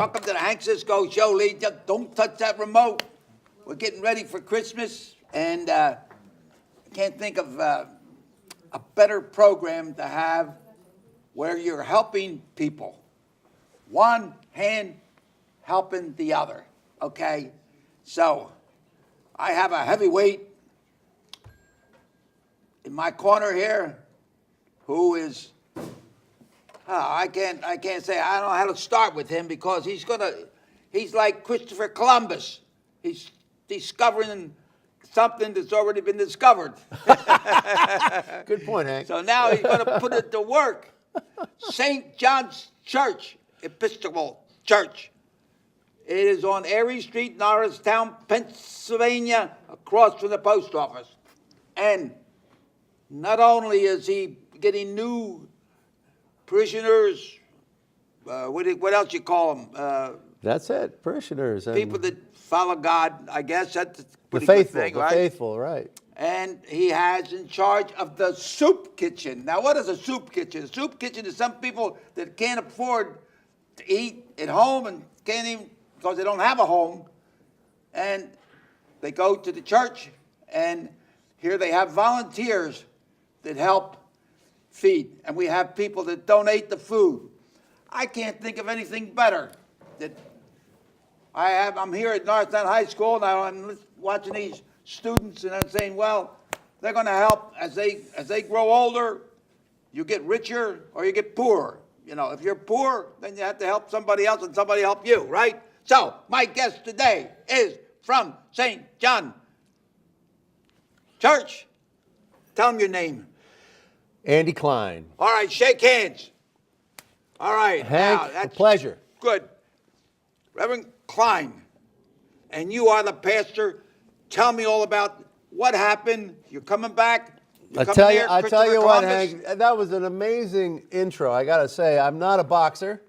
Welcome to the Hank Cisco Show, ladies. Just don't touch that remote. We're getting ready for Christmas, and I can't think of a better program to have where you're helping people. One hand helping the other, okay? So I have a heavyweight in my corner here who is, I can't say, I don't know how to start with him because he's like Christopher Columbus. He's discovering something that's already been discovered. Good point, Hank. So now he's going to put it to work. St. John's Church, Episcopal Church. It is on Erie Street, Noristown, Pennsylvania, across from the post office. And not only is he getting new parishioners, what else you call them? That's it, parishioners. And people that follow God, I guess. That's a the pretty faithful, good thing, the right? faithful, right. And he has in charge of the soup kitchen. Now, what is a soup kitchen? A soup kitchen is some people that can't afford to eat at home and can't even, because they don't have a home. And they go to the church, and here they have volunteers that help feed. And we have people that donate the food. I can't think of anything better. I'm here at Noristown High School now. I'm watching these students, and I'm saying, well, they're going to help as they grow older. You get richer or you get poorer. You know, if you're poor, then you have to help somebody else, and somebody help you, right? So my guest today is from St. John Church. Tell them your name. Andy Kline. All right, shake hands. All right. Hank, now, that's a pleasure. Good. Reverend Kline, and you are the pastor. Tell me all about what happened. You're coming back. I tell you what, Hank, that was an amazing intro. I got to say, I'm not a boxer,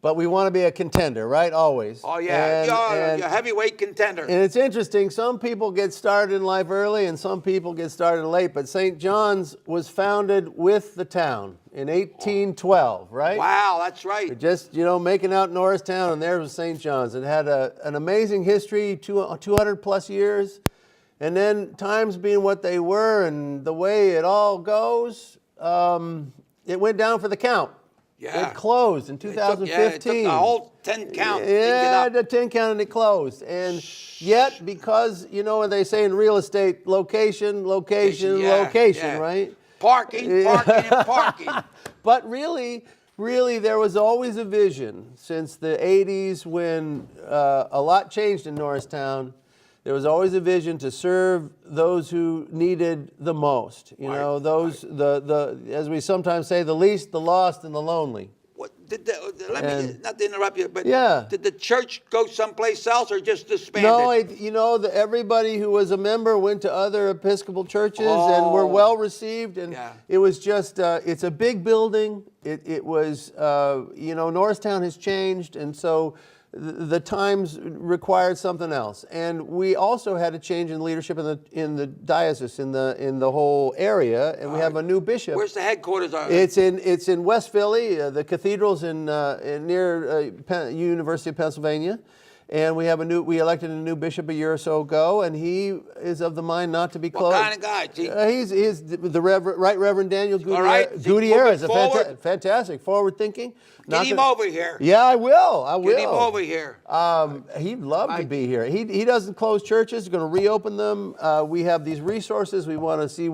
but we want to be a contender, right? Always. Oh, yeah. You're a heavyweight contender. And it's interesting. Some people get started in life early and some people get started late. But St. John's was founded with the town in 1812, right? Wow, that's right. Just, making out Noristown, and there was St. John's. It had an amazing history, 200 plus years. And then times being what they were and the way it all goes, it went down for the count. Yeah. It closed in 2015. It took the whole 10 count. Yeah, the 10 count, and it closed. And yet, because, they say in real estate, location, right? Parking. But really, there was always a vision since the 80s when a lot changed in Noristown. There was always a vision to serve those who needed the most. Those as we sometimes say, the least, the lost, and the lonely. Let me not to interrupt you, but yeah. Did the church go someplace else or just disbanded? No, everybody who was a member went to other Episcopal churches and were well received. And it was just, it's a big building. It was, Norristown has changed, and so the times required something else. And we also had a change in leadership in the diocese, in the whole area, and we have a new bishop. Where's the headquarters? It's in West Philly. The cathedral's in near University of Pennsylvania. And we elected a new bishop a year or so ago, and he is of the mind not to be closed. What kind of guy? He's the Right Reverend Daniel Gutierrez. All right. Gutierrez, fantastic, forward-thinking. Get him over here. Yeah, I will. Get him over here. He'd love to be here. He doesn't close churches. He's going to reopen them. We have these resources. We want to see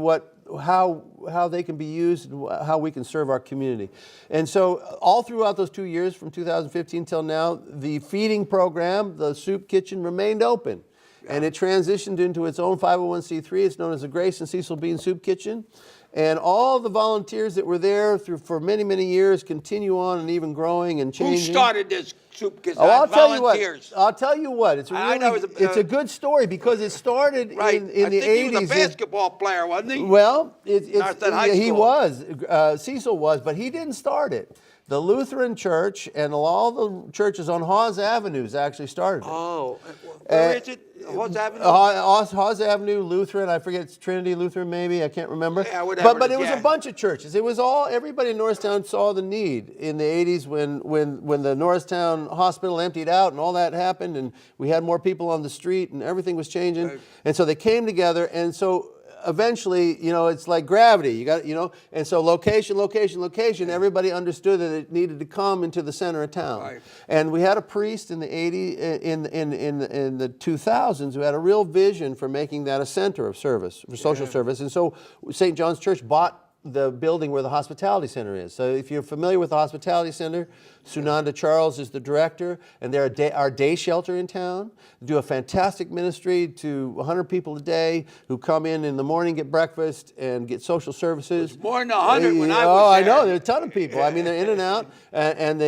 how they can be used and how we can serve our community. And so all throughout those 2 years, from 2015 till now, the feeding program, the soup kitchen, remained open. Yeah. And it transitioned into its own 501c3. It's known as the Grace and Cecil Bean Soup Kitchen. And all the volunteers that were there for many, many years continue on and even growing and changing. Who started this soup kitchen? I'll tell you what. It's a good story because it started in the 80s. He was a basketball player, wasn't he? Well, he was. Cecil was, but he didn't start it. The Lutheran Church and all the churches on Hawes Avenues actually started it. Oh, where is it? Hawes Avenue? Hawes Avenue, Lutheran, I forget, it's Trinity Lutheran maybe, I can't remember. Yeah, whatever But it it is, was a bunch of churches. It was all, everybody in Norristown saw the need in the 80s when the Norristown Hospital emptied out and all that happened, and we had more people on the street and everything was changing. Right. And so they came together, and so eventually, you know, it's like gravity. You got, you know, and so location, location, location. Everybody understood that it needed to come into the center of town. Right. And we had a priest in the in the 2000s who had a real vision for making that a center of service, for social service. And so St. John's Church bought the building where the hospitality center is. So if you're familiar with the hospitality center, Sunanda Charles is the director, and they're our day shelter in town. They do a fantastic ministry to 100 people a day who come in the morning, get breakfast, and get social services. It's more than 100 when I was Oh, I there. know, there are a ton of people. I mean, they're in and out, and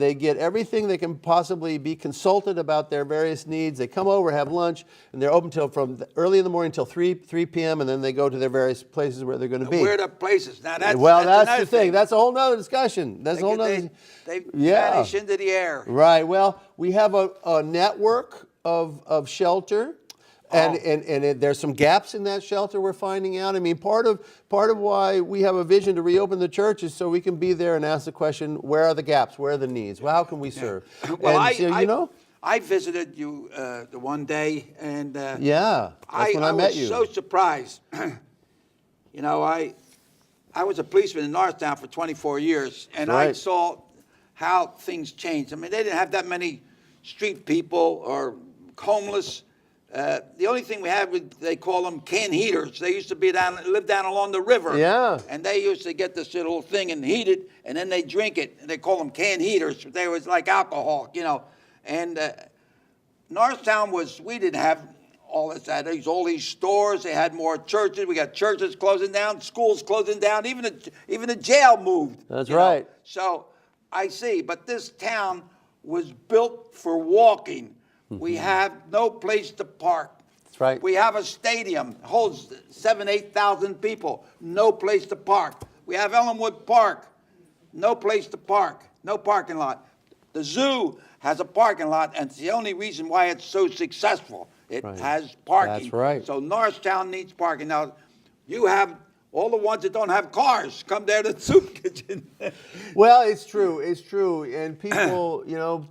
they get everything they can possibly be consulted about their various needs. They come over, have lunch, and they're open till from early in the morning till 3 p.m., and then they go to their various places where they're going to be. Where the places? Now that's That's another the thing. That's a whole nother discussion. That's a whole nother. They vanish into the air. Right. Well, we have a network of shelter, and there's some gaps in that shelter we're finding out. I mean, part of why we have a vision to reopen the church is so we can be there and ask the question: where are the gaps? Where are the needs? Well, how can we serve? Well, And I visited you the one day, and yeah, that's when I met you. was so surprised. You know, I was a policeman in Norristown for 24 years, and I Right. saw how things changed. I mean, they didn't have that many street people or homeless. The only thing we had was, they call them can heaters. They used to live down along the river. Yeah. And they used to get this little thing and heat it, and then they drink it. And they call them can heaters. They was like alcohol, you know. And Norristown we didn't have all this. All these stores. They had more churches. We got churches closing down, schools closing down. Even the jail moved. That's you know. right. So I see. But this town was built for walking. We have no place to park. That's right. We have a stadium, holds 8,000 people, no place to park. We have Ellenwood Park, no place to park, no parking lot. The zoo has a parking lot, and it's the only reason why it's so successful. It Right. has parking. That's right. So Norristown needs parking. Now, you have all the ones that don't have cars come there to the soup kitchen. Well, it's true. It's true. And people, you know,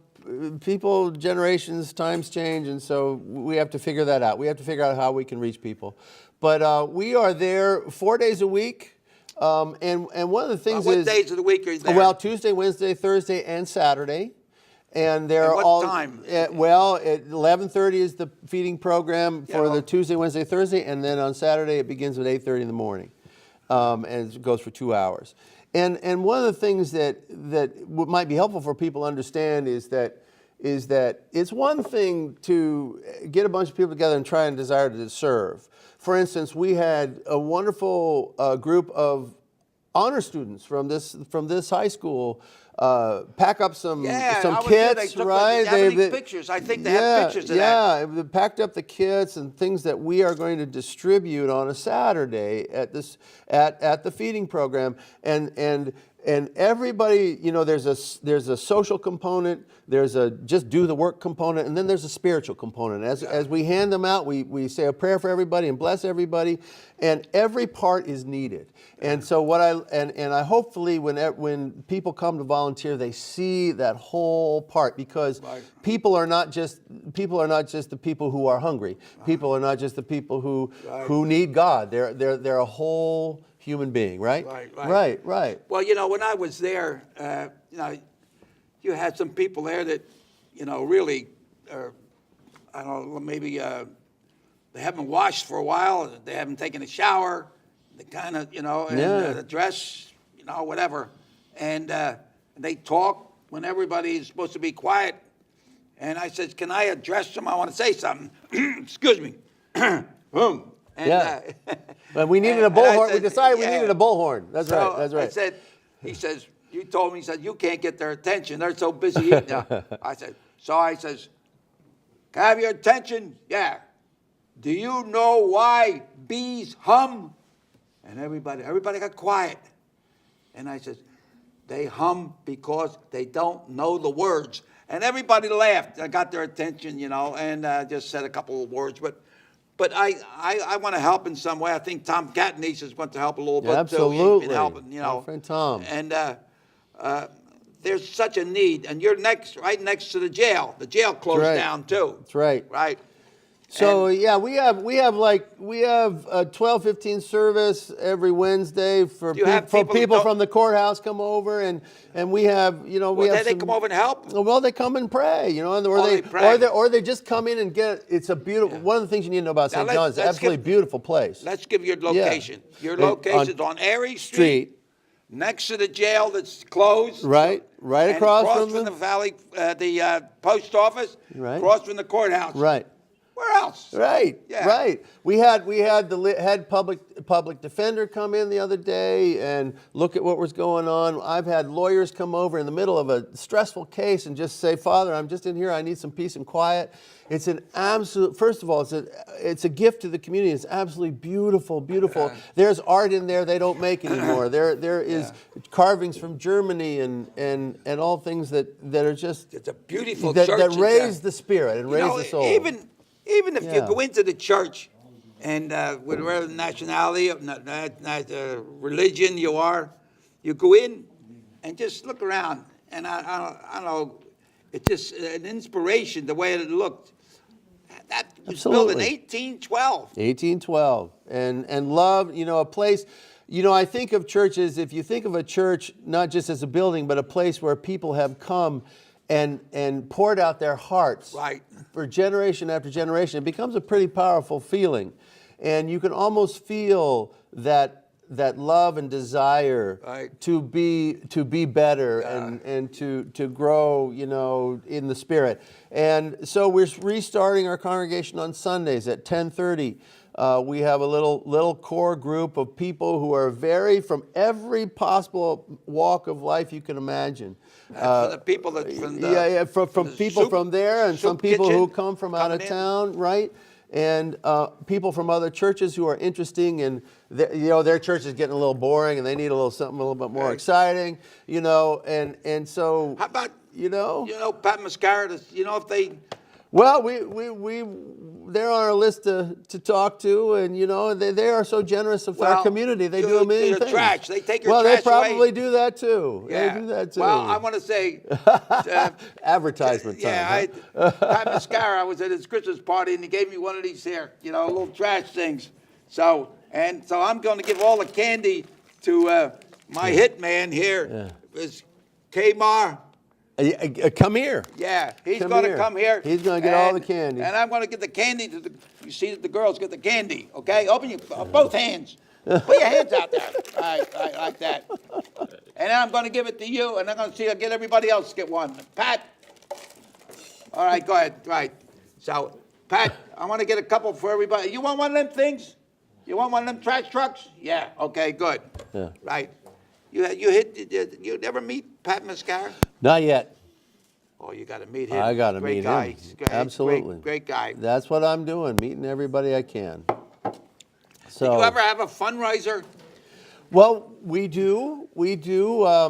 generations, times change, and so we have to figure that out. We have to figure out how we can reach people. But we are there 4 days a week. And one of the things What is... days of the week are you there? Well, Tuesday, Wednesday, Thursday, and Saturday. And they're At what all... time? At 11:30 is the feeding program for the Tuesday, Wednesday, Thursday, and then on Saturday it begins at 8:30 in the morning. And it goes for 2 hours. And one of the things that might be helpful for people to understand is that it's one thing to get a bunch of people together and try and desire to serve. For instance, we had a wonderful group of honor students from this high school pack up some kits, right? They have any pictures? I think they have pictures of that. Yeah, they packed up the kits and things that we are going to distribute on a Saturday at the feeding program, and everybody, you know, there's a social component, there's a just do the work component, and then there's a spiritual component. As we hand them out, we say a prayer for everybody and bless everybody, and every part is needed. And so I hopefully when people come to volunteer, they see that whole part, because people are not just the people who are hungry. People are not just the people who need God. They're a whole human being, right? Right. Well, you know, when I was there, you know, you had some people there that, you know, really, I don't know, maybe they haven't washed for a while, they haven't taken a shower, they kind of, you know, and the dress, you know, whatever, and they talk when everybody's supposed to be quiet, and I said, "Can I address them? I want to say something." Excuse me. Boom. And, but we needed a bullhorn. We decided we needed a bullhorn. That's right. That's right. I said, he says, you told me, he said, you can't get their attention. They're so busy eating. I said, can I have your attention? Yeah. Do you know why bees hum? And everybody got quiet. And I said, They hum because they don't know the words. And everybody laughed. I got their attention, and just said a couple of words. But I want to help in some way. I think Tom Catanese is going to help a little bit Absolutely. too in helping, My friend Tom. And there's such a need. And you're right next to the jail. The jail closed down too. That's right. Right. So yeah, we have a 12:15 service every Wednesday for people from the courthouse come over, and we have they come over and help. Well, they come and pray, or they just come in and get. It's a beautiful. One of the things you need to know about St. John's. It's an absolutely beautiful place. Let's give your location. Yeah. Your location is on Erie Street, next to the jail that's closed. Right across from the valley, the post office. Right. Across from the courthouse. Right. Where else? Right, yeah. Right. We had the head public defender come in the other day and look at what was going on. I've had lawyers come over in the middle of a stressful case and just say, Father, I'm just in here. I need some peace and quiet. It's an absolute. First of all, it's a gift to the community. It's absolutely beautiful. There's art in there they don't make anymore. There is carvings from Germany and all things that are just. It's a beautiful church that raise the spirit and raise the soul. Even if you go into the church and with whatever nationality, religion you are, you go in and just look around. And I don't know, it's just an inspiration the way it looked. That was built in 1812. 1812. And love, a place. I think of churches, if you think of a church not just as a building, but a place where people have come and poured out their hearts for generation after generation, it becomes a pretty powerful feeling. And you can almost feel that love and desire to be better and to grow, in the Spirit. And so we're restarting our congregation on Sundays at 10:30. We have a little core group of people who are from every possible walk of life you can imagine. For the people from people from there, and some people who come from out of town, right? And people from other churches who are interesting, and their church is getting a little boring, and they need something a little bit more exciting, and so. How about Pat Mascara? If they. Well, they're on our list to talk to, and they are so generous of our community. They do amazing things. Trash. They take your trash away. Well, they probably do that too. Yeah. They do that too. Well, I want to say advertisement time. Yeah, Pat Mascara, I was at his Christmas party, and he gave me one of these here, little trash things. So I'm going to give all the candy to my hit man here. Is Kmar. Come here. Yeah, he's going to come here. He's going to get all the candy. And I'm going to get the candy to you see that the girls get the candy, okay? Open your both hands. Put your hands out there. All right, like that. And then I'm going to give it to you, and I'm going to see I'll get everybody else to get one. Pat. All right, go ahead. Right. So, Pat, I want to get a couple for everybody. You want one of them things? You want one of them trash trucks? Yeah. Okay, good. Yeah. Right. You never meet Pat Mascara? Not yet. Oh, you got to meet him. I got to meet him. Absolutely. Great guy. That's what I'm doing, meeting everybody I can. So, did you ever have a fundraiser? Well, we do. I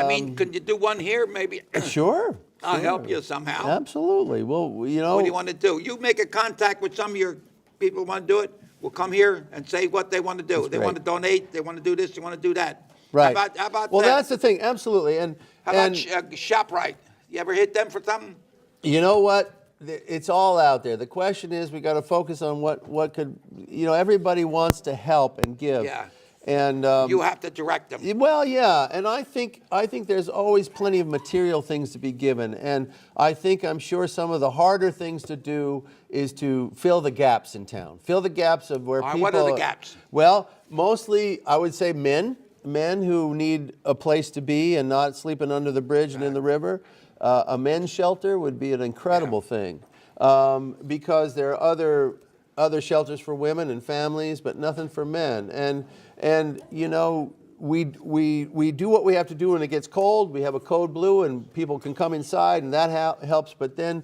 mean, could you do one here, maybe? Sure. I'll help you somehow. Absolutely. Well, What do you want to do? You make a contact with some of your people who want to do it. We'll come here and say what they want to do. They want to donate. They want to do this. They want to do that. Right. How about well, that? that's the thing. Absolutely. And how about ShopRite? You ever hit them for something? You know what? It's all out there. The question is, we got to focus on what could. Everybody wants to help and give. Yeah. And you have to direct them. Well, yeah, and I think there's always plenty of material things to be given, and I'm sure some of the harder things to do is to fill the gaps in town, fill the gaps of where people. What are the gaps? Well, mostly I would say men who need a place to be and not sleeping under the bridge and in the river. A men's shelter would be an incredible thing, because there are other shelters for women and families, but nothing for men. And we do what we have to do when it gets cold. We have a code blue, and people can come inside, and that helps. But then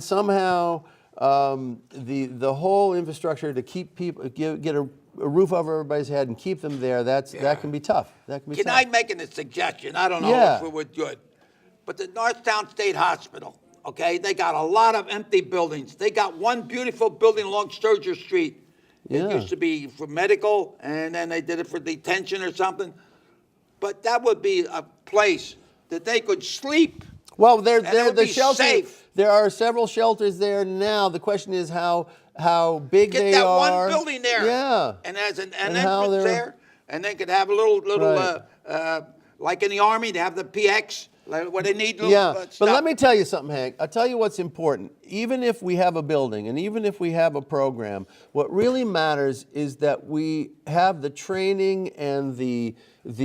somehow the whole infrastructure to keep people get a roof over everybody's head and keep them there, that can be tough. That can be Can tough. I make a suggestion? I don't know Yeah. if it would good. But the Norristown State Hospital, okay, they got a lot of empty buildings. They got one beautiful building along Sturgis Street. It Yeah. used to be for medical, and then they did it for detention or something. But that would be a place that they could sleep. Well, And it would the be shelter. safe. There are several shelters there now. The question is how big Get they that are. one building there. Yeah. And as an And how entrance they're- there, and they could have a little Right. like in the Army, they have the PX, like where they need little Yeah, stuff. but let me tell you something, Hank. I'll tell you what's important. Even if we have a building and even if we have a program, what really matters is that we have the training and the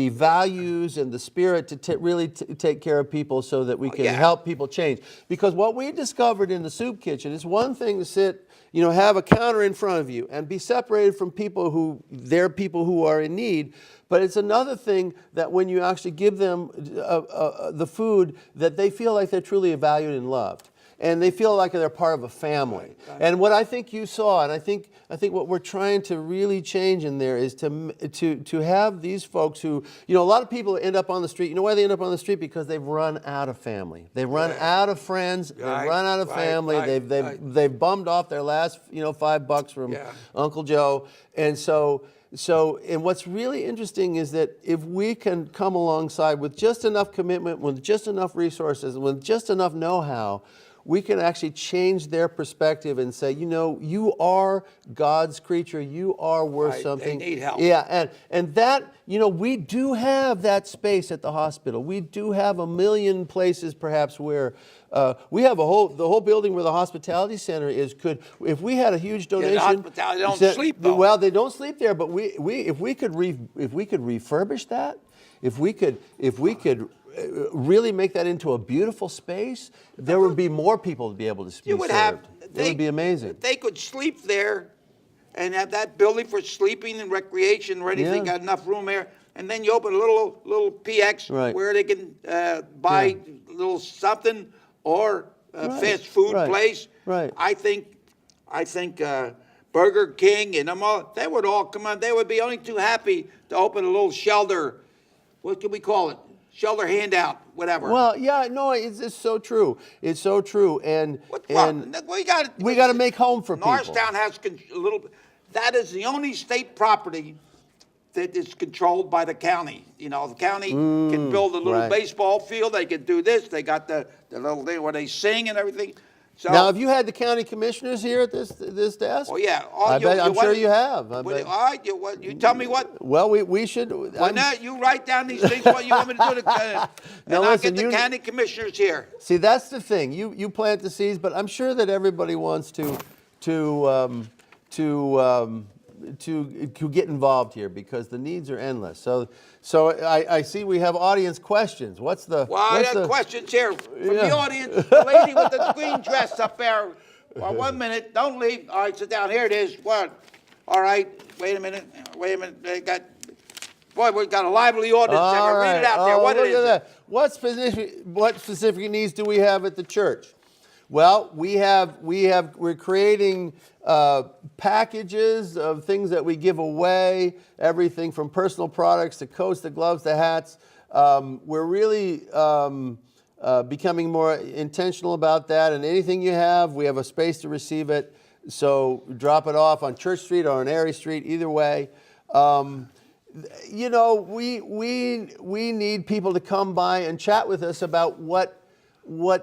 values and the spirit to really take care of people so that we can yeah. help people change. Because what we discovered in the soup kitchen is one thing to sit, have a counter in front of you and be separated from people who are in need. But it's another thing that when you actually give them the food, that they feel like they're truly valued and loved. And they feel like they're part of a family. Right. And what I think you saw, and I think what we're trying to really change in there is to have these folks who, a lot of people end up on the street. You know why they end up on the street? Because they've run out of family. They've run out of friends. They've run out of family. They've bummed off their last, $5 from Uncle Joe. And and what's really interesting is that if we can come alongside with just enough commitment, with just enough resources, with just enough know-how, we can actually change their perspective and say, you are God's creature. You are worth something. They need help. Yeah, and that, we do have that space at the hospital. We do have a million places perhaps where we have the whole building where the hospitality center is. If we had a huge donation, the hospitality don't sleep though. Well, they don't sleep there, but if we could refurbish that, if we could really make that into a beautiful space, there would be more people to be able to be served. It would be amazing. They could sleep there and have that building for sleeping and recreation ready. They got enough room there. And then you open a little PX where they can buy a little something or a fast food place. Right. I think Burger King and them all, they would all come on. They would be only too happy to open a little shelter. What can we call it? Shelter handout, whatever. Well, yeah, no, it's so true. It's so true, and we got to make home for people. Noristown has a little. That is the only state property that is controlled by the county. The county can build a little baseball field. They can do this. They got the little thing where they sing and everything. So, now, have you had the county commissioners here at this desk? Oh yeah, I'm sure you have. All right, you tell me what. Well, we should. Well, now you write down these things. What you want me to do? And I'll get the county commissioners here. See, that's the thing. You plant the seeds, but I'm sure that everybody wants to get involved here because the needs are endless. So I see we have audience questions. Well, I got questions here from the audience. The lady with the green dress up there. Well, 1 minute. Don't leave. All right, sit down. Here it is. What? All right. Wait a minute. They got. Boy, we've got a lively audience. Read it out there. What look is at it? that. What specific needs do we have at the church? Well, we're creating packages of things that we give away, everything from personal products to coats to gloves to hats. We're really becoming more intentional about that. And anything you have, we have a space to receive it. So drop it off on Church Street or on Airy Street, either way. We need people to come by and chat with us about what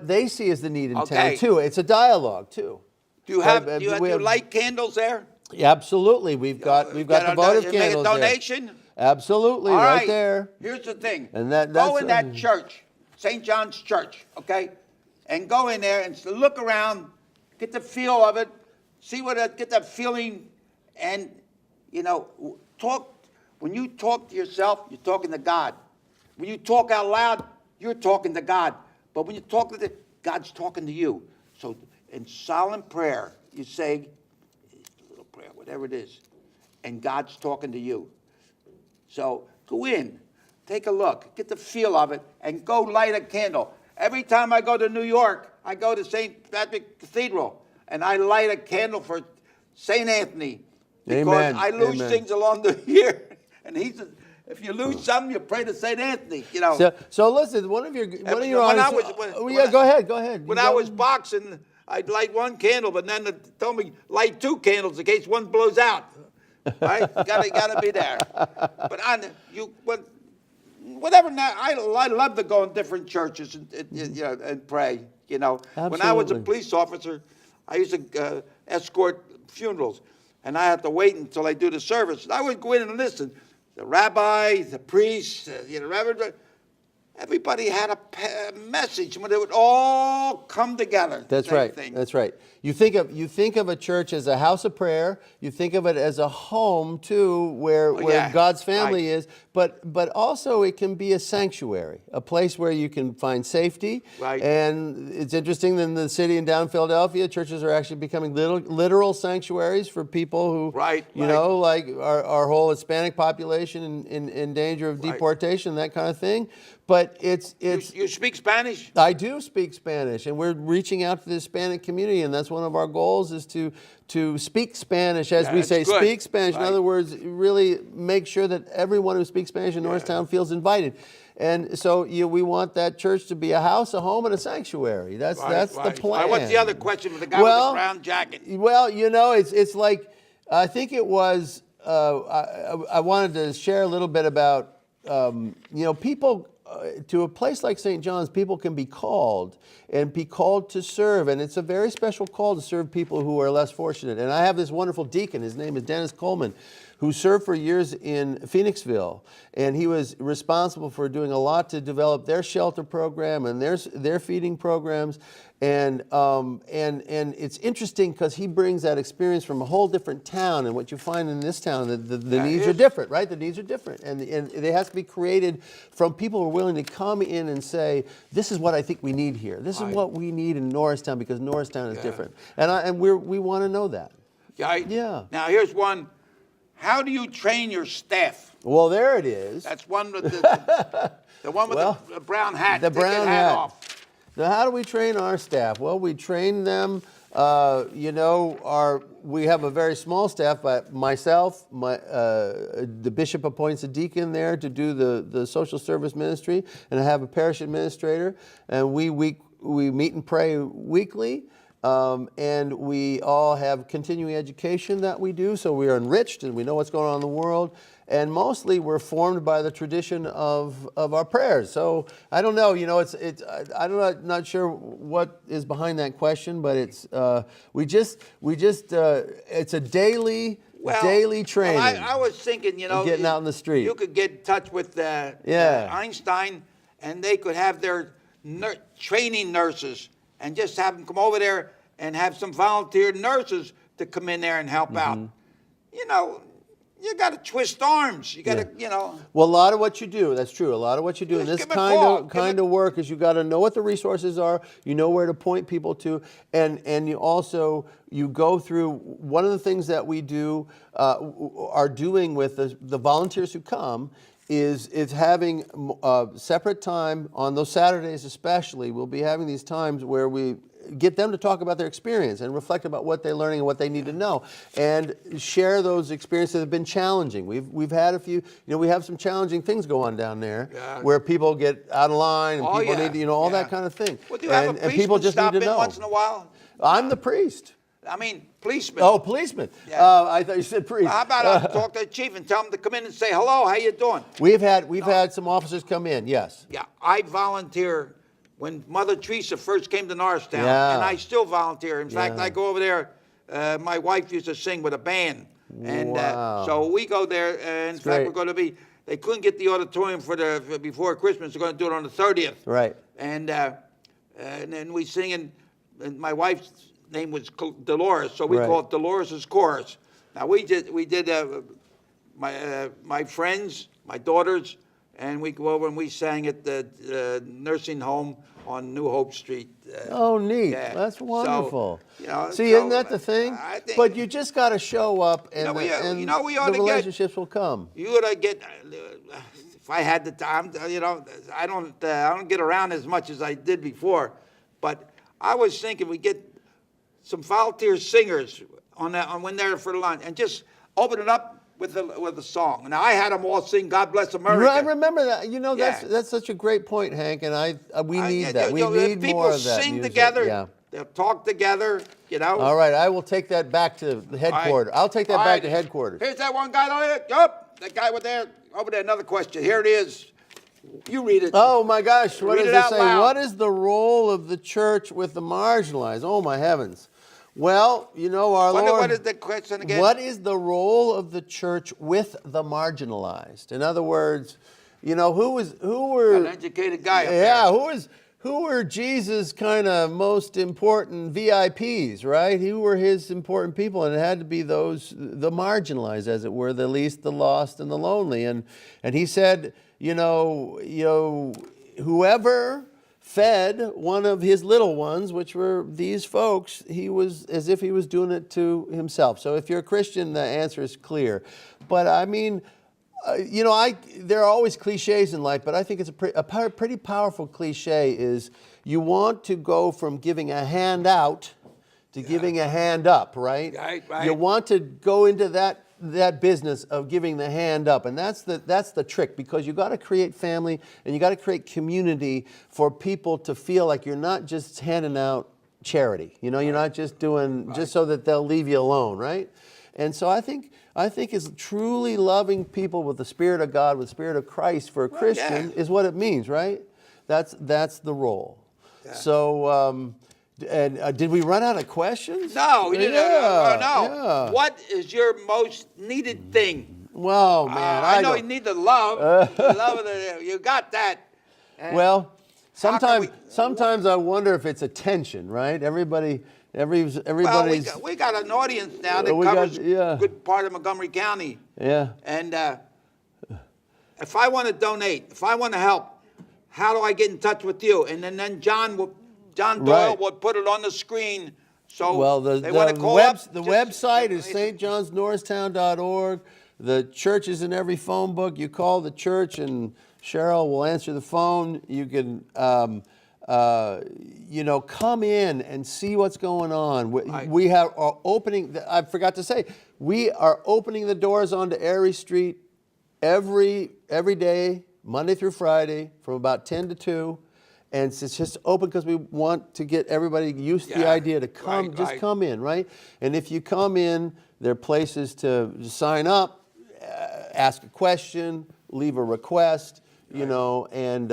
they see as the need in town too. It's a dialogue too. Do you have light candles there? Yeah, absolutely. We've got the votive candles make a donation? There. Absolutely, all right there. Here's the thing. And go in that church, St. John's Church, okay? And go in there and look around, get the feel of it, get that feeling, and talk. When you talk to yourself, you're talking to God. When you talk out loud, you're talking to God. But when you talk to God's talking to you. So in solemn prayer, you say, a little prayer, whatever it is, and God's talking to you. So go in, take a look, get the feel of it, and go light a candle. Every time I go to New York, I go to St. Patrick Cathedral, and I light a candle for St. Anthony, because Amen. I lose Amen. things along the year. And he said, if you lose something, you pray to St. Anthony, you know. So listen, one of your honest, go ahead. When I was boxing, I'd light one candle, but then they told me light 2 candles in case one blows out. Right? You gotta be there. But whatever. Now, I love to go in different churches and pray. You know, when I was a Absolutely. police officer, I used to escort funerals, and I had to wait until they do the service. I would go in and listen. The rabbi, the priest, reverend. Everybody had a message when they would all come together. That's Same right. thing. That's right. You think of a church as a house of prayer. You think of it as a home too, where God's family is. But also it can be a sanctuary, a place where you can find safety. Right. And it's interesting that in the city and down Philadelphia, churches are actually becoming literal sanctuaries for people who, know, like our whole Hispanic population in danger of deportation, that kind of thing. But You speak Spanish? I do speak Spanish, and we're reaching out to the Hispanic community, and that's one of our goals is to speak Spanish, as we say, good. speak Spanish. Right. In other words, really make sure that everyone who speaks Spanish in Norristown feels invited. And so we want that church to be a house, a home, and a sanctuary. That's the plan. What's the other question with the guy with the brown jacket? Well, it's like, I think it was, I wanted to share a little bit about, people, to a place like St. John's, people can be called to serve, and it's a very special call to serve people who are less fortunate. And I have this wonderful deacon, his name is Dennis Coleman, who served for years in Phoenixville, and he was responsible for doing a lot to develop their shelter program and their feeding programs. And it's interesting because he brings that experience from a whole different town, and what you find in this town, the needs are different, right? The needs are different, and they have to be created from people who are willing to come in and say, this is what I think we need here. This is what we need in Norristown, because Norristown is different, and we want to know that. Yeah. Now here's one. How do you train your staff? Well, there it is. That's one with the one with the brown hat. The brown hat off. Now, how do we train our staff? Well, we train them. We have a very small staff, but myself, the bishop appoints a deacon there to do the social service ministry, and I have a parish administrator, and we meet and pray weekly. And we all have continuing education that we do, so we are enriched and we know what's going on in the world. And mostly we're formed by the tradition of our prayers. So I don't know, I'm not sure what is behind that question, but it's it's a daily training. Well, I was thinking, getting out in the street. You could get in touch with Einstein, and they could have their training nurses, and just have them come over there and have some volunteer nurses to come in there and help out. You got to twist arms. You got to, Well, a lot of what you do, that's true. A lot of what you do in this kind of work is you got to know what the resources are. You know where to point people to, and you go through. One of the things that we are doing with the volunteers who come is having separate time on those Saturdays especially. We'll be having these times where we get them to talk about their experience and reflect about what they're learning and what they need to know, and share those experiences that have been challenging. We've had a few, we have some challenging things go on down there where people get out of line and people need to, all that kind of thing. Well, do you have a and people just stop need to in know. once in a while? I'm the priest. I mean, policeman. Oh, policeman. Yeah. I thought you said priest. How about I talk to the chief and tell him to come in and say, hello, how you doing? We've had some officers come in, yes. Yeah, I volunteer when Mother Teresa first came to Noristown, and I still volunteer. In fact, I go over there. My wife used to sing with a band, and so we go there. In fact, we're going to be. They couldn't get the auditorium for before Christmas. They're going to do it on the 30th. Right. And then we sing, and my wife's name was Dolores, so we call it Dolores's Chorus. Now we did my friends, my daughters, and we go over and we sang at the nursing home on New Hope Street. Oh, neat. Yeah. That's wonderful. So, see, isn't that the thing? But you just got to show up, and, the relationships will come. You ought to get, if I had the time, I don't get around as much as I did before, but I was thinking we get some volunteer singers on when they're for lunch, and just open it up with a song. Now I had them all sing "God Bless America." I remember that. You know, Yeah. that's such a great point, Hank, and we need that. We If need people more of that sing music. together. Yeah. They'll talk together. You know. All right, I will take that back to the headquarters. I'll take that back to headquarters. Here's that one guy over there. Yup, that guy over there. Another question. Here it is. You read it. Oh my gosh, what Read does it it out say? loud. What is the role of the church with the marginalized? Oh my heavens. Well, you know, our Lord. What is the question again? What is the role of the church with the marginalized? In other words, you know, who were An educated guy up yeah, there. who were Jesus' kind of most important VIPs, right? Who were his important people? And it had to be the marginalized, as it were, the least, the lost, and the lonely. And he said, you know, whoever fed one of his little ones, which were these folks, he was as if he was doing it to himself. So if you're a Christian, the answer is clear. But I mean, you know, there are always cliches in life, but I think it's a pretty powerful cliche is you want to go from giving a hand out to giving a hand up, right? Right. You want to go into that business of giving the hand up, and that's the trick, because you got to create family and you got to create community for people to feel like you're not just handing out charity. You know, you're not just doing just so that they'll leave you alone, right? And so I think it's truly loving people with the Spirit of God, with the Spirit of Christ for a Christian is what it means, right? That's the role. Yeah. So, did we run out of questions? No, we didn't. Yeah, No. yeah. What is your most needed thing? Well, man, I know you need the love. The love of you got that. Well, sometimes I wonder if it's attention, right? Everybody's. Well, we got an audience now that covers a good part of Montgomery County. Yeah. And if I want to donate, if I want to help, how do I get in touch with you? And then John Doyle will put it on the screen. So they want to call up. The website is stjohnsnorristown.org. The church is in every phone book. You call the church and Cheryl will answer the phone. You can, come in and see what's going on. We are opening, I forgot to say, we are opening the doors onto Erie Street every day, Monday through Friday, from about 10 to 2. And it's just open because we want to get everybody used to the idea to come, come in, right? And if you come in, there are places to sign up, ask a question, leave a request, and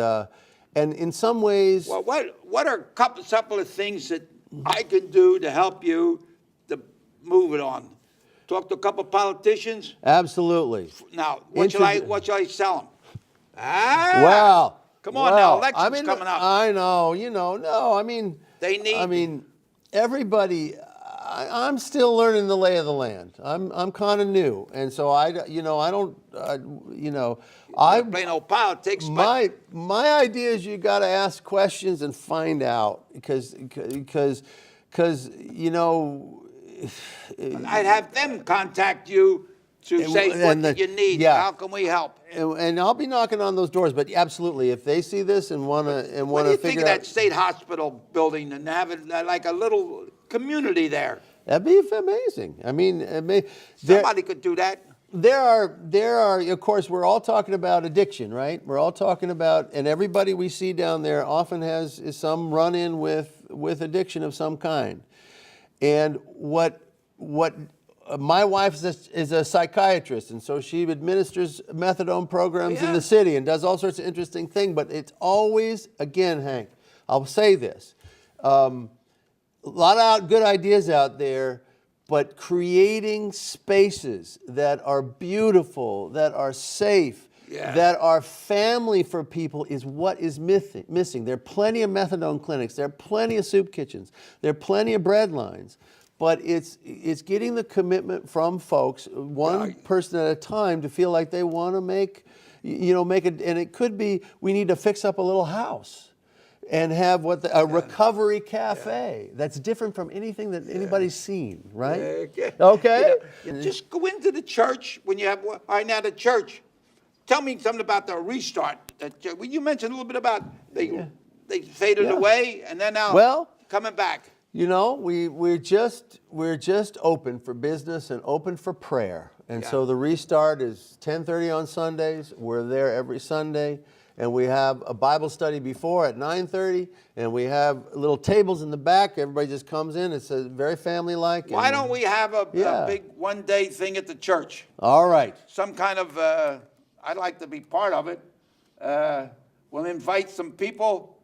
in some ways. Well, what are a couple of things that I can do to help you to move it on? Talk to a couple of politicians. Absolutely. Now, what shall I sell them? Well. Come on now, election's coming up. I know, everybody, I'm still learning the lay of the land. I'm kind of new. And so play no politics. My idea is you got to ask questions and find out because I'd have them contact you to say what you need. How can we help? And I'll be knocking on those doors, but absolutely, if they see this and want to figure out. What do you think of that state hospital building and having like a little community there? That'd be amazing. I mean, somebody could do that. There are. Of course, we're all talking about addiction, right? We're all talking about, and everybody we see down there often has some run-in with addiction of some kind. And what my wife is a psychiatrist, and so she administers methadone programs in the city and does all sorts of interesting things. But it's always, again, Hank, I'll say this, a lot of good ideas out there, but creating spaces that are beautiful, that are safe, that are family for people is what is missing. There are plenty of methadone clinics. There are plenty of soup kitchens. There are plenty of bread lines. But it's getting the commitment from folks, one person at a time, to feel like they want to make it. And it could be we need to fix up a little house and have a recovery cafe that's different from anything that anybody's seen, right? Okay. Just go into the church when you have the church. Tell me something about the restart. You mentioned a little bit about they faded away and then now coming back. We're just open for business and open for prayer. And Yeah. so the restart is 10:30 on Sundays. We're there every Sunday. And we have a Bible study before at 9:30. And we have little tables in the back. Everybody just comes in. It's very family-like. Why don't we have a Yeah. big one-day thing at the church? All right. Some kind of, I'd like to be part of it. We'll invite some people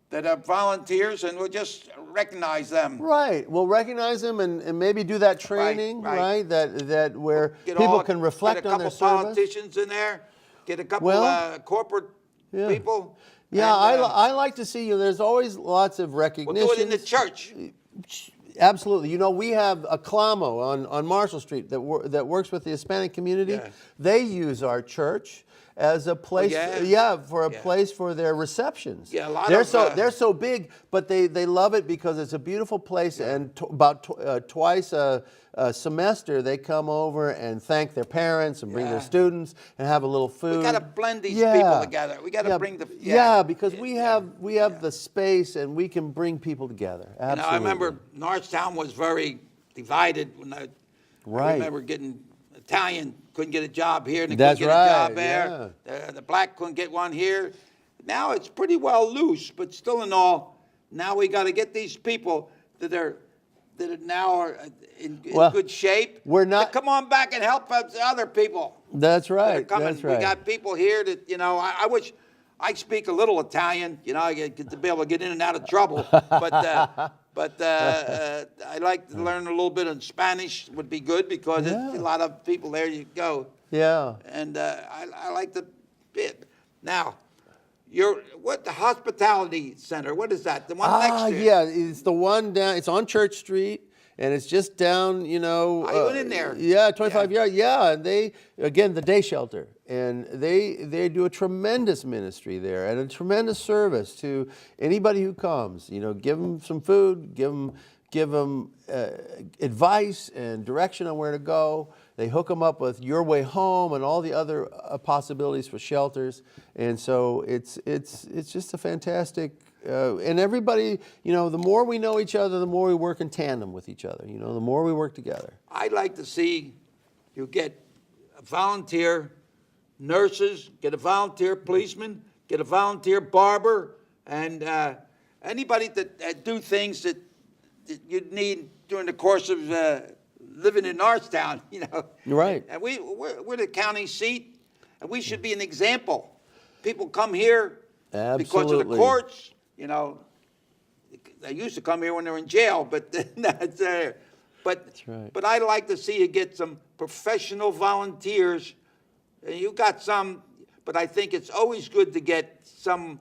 that are volunteers, and we'll just recognize them. Right. We'll recognize them and maybe do that training, right. That where Get people all- can reflect get a on their couple service. politicians in there, get a couple Well, corporate yeah. people. Yeah, and, I like to see, there's always lots of we'll recognition. do it in the church. Absolutely. We have a Clamo on Marshall Street that works with the Hispanic community. Yeah. They use our church as a place, for a place for their receptions. Yeah, a lot they're so big, but they love it because it's a beautiful place. And about twice a semester, they come over and thank their parents and bring their students and have a little food. We got to blend these people together. We got to bring the because we have the space and we can bring people together. Absolutely. I remember Norristown was very divided when I remember getting Italian couldn't get a job here and they couldn't get a job there. The black couldn't get one here. Now it's pretty well loose, but still in all, now we got to get these people that are now in good shape. We're not. To come on back and help other people. That's right. That are That's right. We got people here that I wish I speak a little Italian. I get to be able to get in and out of trouble, but I like to learn a little bit of Spanish. Would be good because it's a lot of people there. You go. Yeah. And I like the bit. Now, the hospitality center? What is that? The one next to it? Yeah, it's the one down. It's on Church Street. And it's just down, I went in there. Yeah, 25 yards. Yeah, and the day shelter, and they do a tremendous ministry there and a tremendous service to anybody who comes. Give them some food, give them advice and direction on where to go. They hook them up with Your Way Home and all the other possibilities for shelters. And so it's just a fantastic. And everybody, the more we know each other, the more we work in tandem with each other. The more we work together. I'd like to see you get a volunteer nurses, get a volunteer policeman, get a volunteer barber, and anybody that do things that you'd need during the course of living in Norristown. Right. And we're the county seat, and we should be an example. People come here because of the courts. They used to come here when they were in jail, but that's there. That's right. But I'd like to see you get some professional volunteers. You got some, but I think it's always good to get some.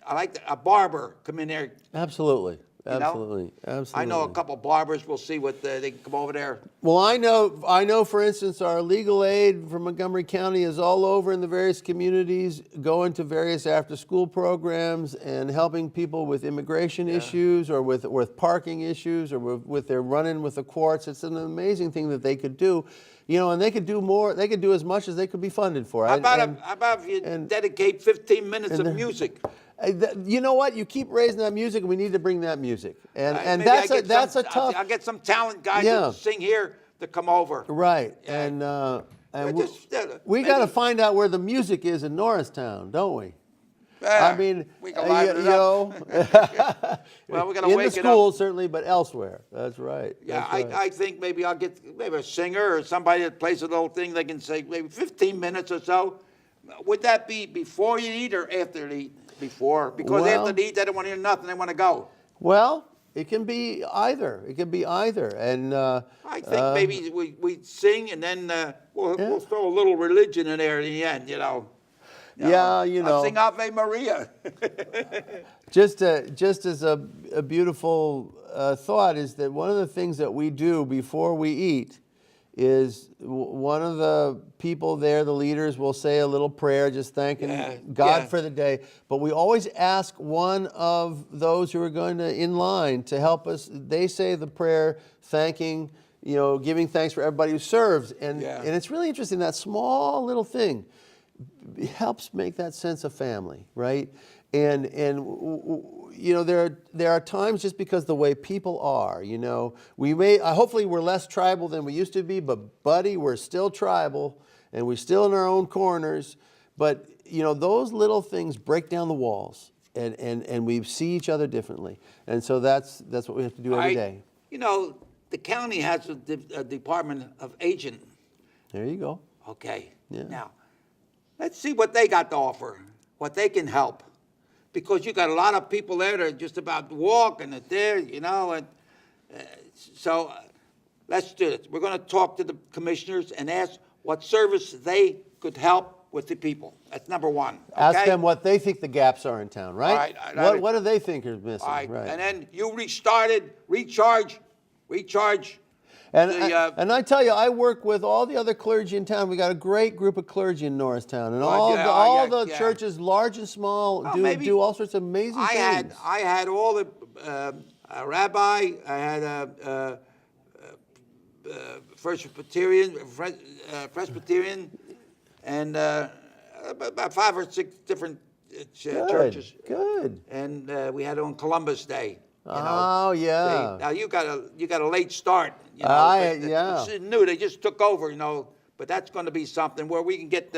I like a barber come in there. Absolutely. Absolutely. I know a couple barbers. We'll see what they can come over there. Well, I know, for instance, our legal aid from Montgomery County is all over in the various communities, going to various after-school programs and helping people with immigration issues or with parking issues or with their run-in with the courts. It's an amazing thing that they could do. And they could do more. They could do as much as they could be funded for. How about if you dedicate 15 minutes of music? You know what? You keep raising that music, and we need to bring that music. And that's a tough. I'll get some talent guys that sing here to come over. Right. Yeah. And we got to find out where the music is in Norristown, don't we? I mean, we can liven it up. Well, we got to in wake the it schools up. certainly, but elsewhere. That's right. Yeah, That's right. I think maybe I'll get a singer or somebody that plays a little thing. They can say maybe 15 minutes or so. Would that be before you eat or after you eat? Before, because after they eat, they don't want to hear nothing. They want to go. Well, it can be either. And I think maybe we sing and then we'll throw a little religion in there in the end. I'll sing Ave Maria. Just as a beautiful thought is that one of the things that we do before we eat is one of the people there, the leaders, will say a little prayer just thanking God for the day. But we always ask one of those who are going to in line to help us. They say the prayer thanking, giving thanks for everybody who serves. And it's really interesting, that small little thing helps make that sense of family, right? And there are times just because the way people are, we may, hopefully we're less tribal than we used to be, but buddy, we're still tribal and we're still in our own corners. But, those little things break down the walls and we see each other differently. And so that's what we have to do every day. The county has a Department of Aging. There you go. Okay. Yeah. Now, let's see what they got to offer, what they can help. Because you got a lot of people there that are just about to walk and they're there, so let's do it. We're going to talk to the commissioners and ask what service they could help with the people. That's number one. Okay? Ask them what they think the gaps are in town, right? All right. What do they think is missing? All right. Right. And then you recharge. And I tell you, I work with all the other clergy in town. We got a great group of clergy in Noristown, and all the churches, large and small, do all sorts of amazing things. I had all the a rabbi. I had a Presbyterian, and about 5 or 6 different churches. Good. And we had it on Columbus Day. Oh yeah. Now you got a late start. Yeah. It's new. They just took over. But that's going to be something where we can get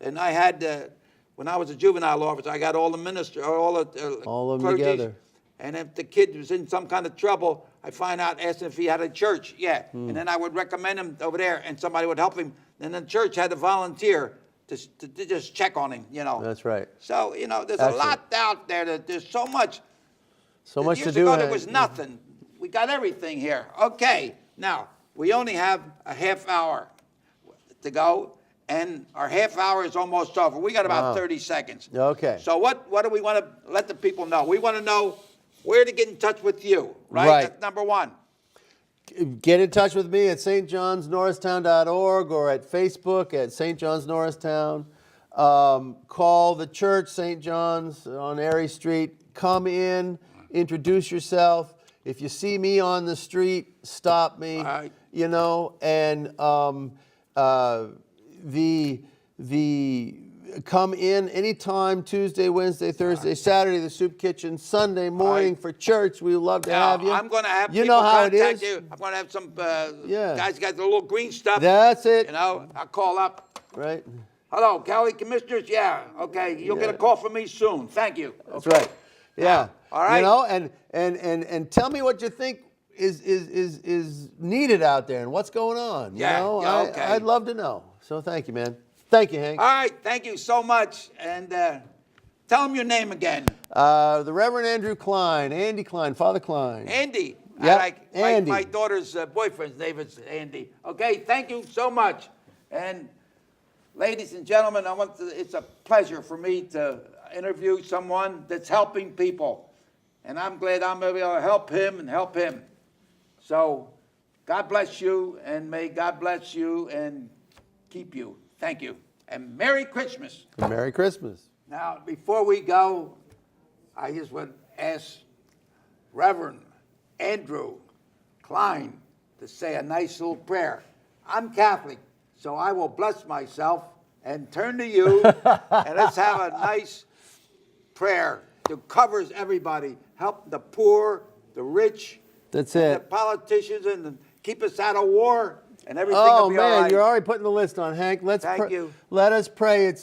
And I had when I was a juvenile officer, I got all the ministers, all of them clergies, together. And if the kid was in some kind of trouble, I find out, ask him if he had a church. Yeah. And then I would recommend him over there, and somebody would help him. And the church had to volunteer to just check on him. That's right. So there's a lot out there. There's so much. So much to do. Years ago, there was nothing. We got everything here. Okay, now, we only have a half hour to go, and our half hour is almost over. We got about 30 seconds. Okay. So what do we want to let the people know? We want to know where to get in touch with you, right? That's number one. Get in touch with me at stjohnsnorristown.org or at Facebook at St. John's Norristown. Call the church, St. John's on Erie Street. Come in. Introduce yourself. If you see me on the street, stop me. Right. And come in anytime, Tuesday, Wednesday, Thursday, Saturday, the soup kitchen, Sunday morning for church. We would love to have you. I'm going to have you people know how it contact is. you. I'm going to have some guys got the little green stuff. That's it. I'll call up. Right. Hello, County Commissioners. Yeah. Okay. You'll get a call from me soon. Thank you. That's right. Yeah. All right. And tell me what you think is needed out there and what's going on. Okay. I'd love to know. So thank you, man. Thank you, Hank. All right. Thank you so much. And tell them your name again. The Reverend Andrew Kline, Andy Kline, Father Kline. Andy. Yeah. Andy. My daughter's boyfriend's name is Andy. Okay. Thank you so much. And ladies and gentlemen, it's a pleasure for me to interview someone that's helping people. And I'm glad I'm able to help him and help him. So God bless you, and may God bless you and keep you. Thank you. And Merry Christmas. Merry Christmas. Now, before we go, I just want to ask Reverend Andrew Kline to say a nice little prayer. I'm Catholic, so I will bless myself and turn to you, and let's have a nice prayer that covers everybody. Help the poor, the rich, That's the it. politicians, and keep us out of war, and everything will be all right. You're already putting the list on, Hank. Thank you. Let us pray.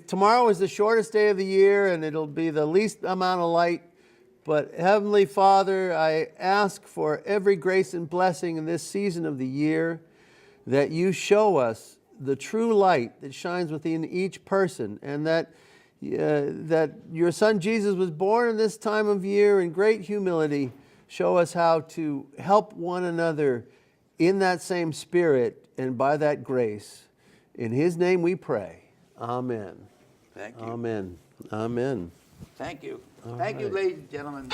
Tomorrow is the shortest day of the year, and it'll be the least amount of light. But Heavenly Father, I ask for every grace and blessing in this season of the year, that you show us the true light that shines within each person, and that your Son Jesus was born in this time of year in great humility. Show us how to help one another in that same spirit and by that grace. In His name we pray. Amen. Thank you. Amen. Amen. Thank you. All Thank you, right. ladies and gentlemen.